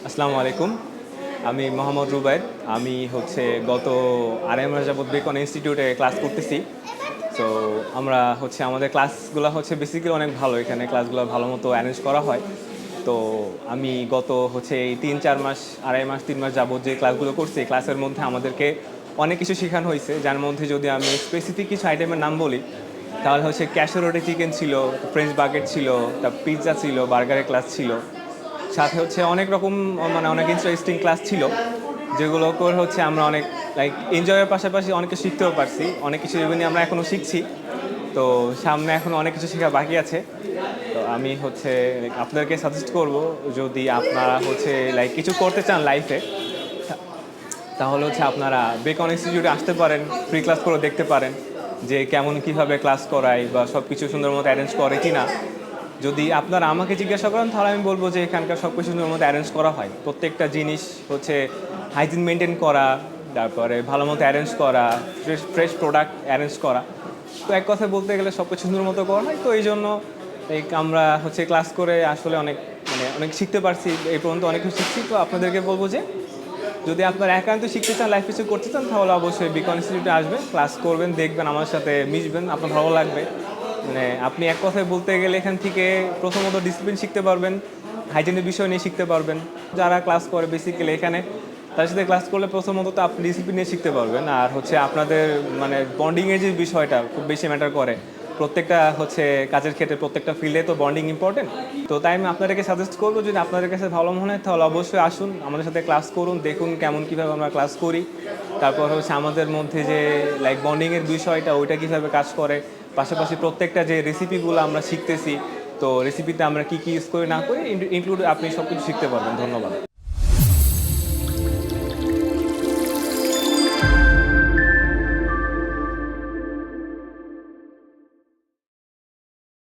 আসসালামু আলাইকুম। আমি মোহাম্মদ রুবায়েত। আমি গত ২.৫ মাস যাবৎ বেকন ইনস্টিটিউটে ক্লাস করতেছি। সো আমরা আমাদের ক্লাসগুলো বেসিক্যালি অনেক ভালো। এখানে ক্লাসগুলো ভালো মতো অ্যারেঞ্জ করা হয়। তো আমি গত এই ৩-৪ মাস, ২.৫ মাস, ৩ মাস যাবৎ যে ক্লাসগুলো করছি, এই ক্লাসের মধ্যে আমাদেরকে অনেক কিছু শেখানো হয়েছে। যার মধ্যে যদি আমি স্পেসিফিক কিছু আইটেমের নাম বলি, তাহলে ক্যাশো রোটি চিকেন ছিল, ফ্রেঞ্চ বাগেট ছিল, তারপর পিৎজা ছিল, বার্গারের ক্লাস ছিল। সাথে অনেক রকম অনেক ইন্টারেস্টিং ক্লাস ছিল, যেগুলো করে আমরা অনেক এনজয়ের পাশাপাশি অনেক কিছু শিখতেও পারছি। অনেক কিছু ইভেন আমরা এখনও শিখছি। তো সামনে এখনও অনেক কিছু শেখা বাকি আছে। তো আমি আপনাদেরকে সাজেস্ট করব, যদি আপনারা কিছু করতে চান লাইফে, তাহলে আপনারা বেকন ইনস্টিটিউটে আসতে পারেন, ফ্রি ক্লাস করে দেখতে পারেন যে কেমন কীভাবে ক্লাস করায় বা সব কিছু সুন্দর মতো অ্যারেঞ্জ করে কি না। যদি আপনারা আমাকে জিজ্ঞাসা করেন, তাহলে আমি বলবো যে এখানকার সব কিছু সুন্দর মতো অ্যারেঞ্জ করা হয়। প্রত্যেকটা জিনিস হাইজিন মেনটেন করা, তারপরে ভালো মতো অ্যারেঞ্জ করা, ফ্রেশ প্রোডাক্ট অ্যারেঞ্জ করা। তো এক কথায় বলতে গেলে সব কিছু সুন্দর মতো করা হয়। তো এই জন্য আমরা ক্লাস করে আসলে অনেক শিখতে পারছি। এই পর্যন্ত অনেক কিছু শিখছি। তো আপনাদেরকে বলবো যে যদি আপনারা একান্ত শিখতে চান, লাইফ কিছু করতে চান, তাহলে অবশ্যই বেকন ইনস্টিটিউটে আসবেন, ক্লাস করবেন, দেখবেন, আমার সাথে মিশবেন, আপনার ভালো লাগবে। আপনি এক কথায় বলতে গেলে এখান থেকে প্রথমত ডিসিপ্লিন শিখতে পারবেন, হাইজিনের বিষয় নিয়ে শিখতে পারবেন। যারা ক্লাস করে বেসিক্যালি এখানে, তার সাথে ক্লাস করলে প্রথমত তো আপনি ডিসিপ্লিন নিয়ে শিখতে পারবেন। আর আপনাদের বন্ডিংয়ের যে বিষয়টা খুব বেশি ম্যাটার করে। প্রত্যেকটা কাজের ক্ষেত্রে, প্রত্যেকটা ফিল্ডে তো বন্ডিং ইম্পর্টেন্ট। তো তাই আমি আপনাদেরকে সাজেস্ট করবো, যদি আপনাদের কাছে ভালো মনে হয়, তাহলে অবশ্যই আসুন, আমাদের সাথে ক্লাস করুন, দেখুন কেমন কীভাবে আমরা ক্লাস করি। তারপর আমাদের মধ্যে যে বন্ডিংয়ের বিষয়টা, ওইটা কীভাবে কাজ করে। পাশাপাশি প্রত্যেকটা যে রেসিপিগুলো আমরা শিখতেছি, তো রেসিপিতে আমরা কী কী ইউজ করি না করি ইনক্লুড আপনি সব কিছু শিখতে পারবেন। ধন্যবাদ।